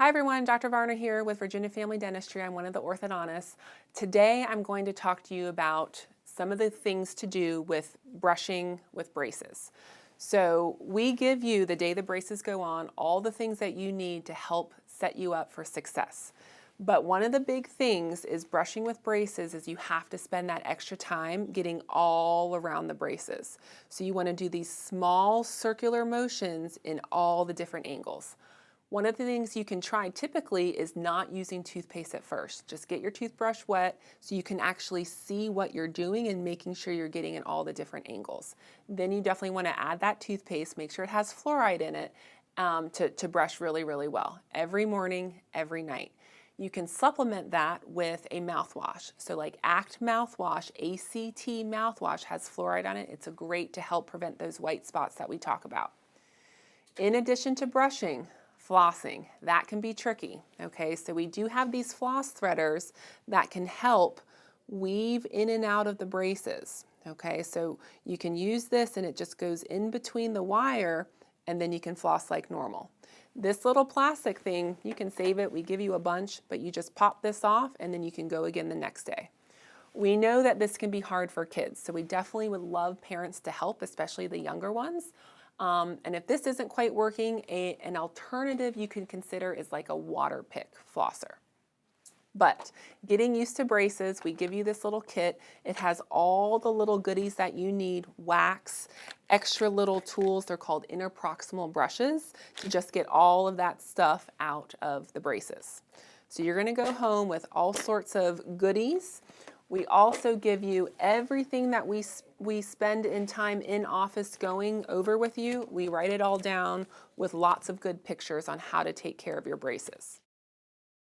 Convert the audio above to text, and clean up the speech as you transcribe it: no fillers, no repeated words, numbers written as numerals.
Hi everyone, Dr. Varner here with Virginia Family Dentistry. I'm one of the orthodontists. Today I'm going to talk to you about some of the things to do with brushing with braces. So we give you, the day the braces go on, all the things that you need to help set you up for success. But one of the big things is brushing with braces is you have to spend that extra time getting all around the braces. So you want to do these small circular motions in all the different angles. One of the things you can try typically is not using toothpaste at first. Just get your toothbrush wet so you can actually see what you're doing and making sure you're getting in all the different angles. Then you definitely want to add that toothpaste, make sure it has fluoride in it to brush really, really well. Every morning, every night. You can supplement that with a mouthwash. So like ACT mouthwash, ACT mouthwash has fluoride on it. It's great to help prevent those white spots that we talk about. In addition to brushing, flossing, that can be tricky, okay? So we do have these floss threaders that can help weave in and out of the braces, okay? So you can use this and it just goes in between the wire and then you can floss like normal. This little plastic thing, you can save it, we give you a bunch, but you just pop this off and then you can go again the next day. We know that this can be hard for kids, so we definitely would love parents to help, especially the younger ones. And if this isn't quite working, an alternative you can consider is like a water pick flosser. But getting used to braces, we give you this little kit. It has all the little goodies that you need, wax, extra little tools, they're called interproximal brushes, to just get all of that stuff out of the braces. So you're gonna go home with all sorts of goodies. We also give you everything that we spend in time in office going over with you. We write it all down with lots of good pictures on how to take care of your braces.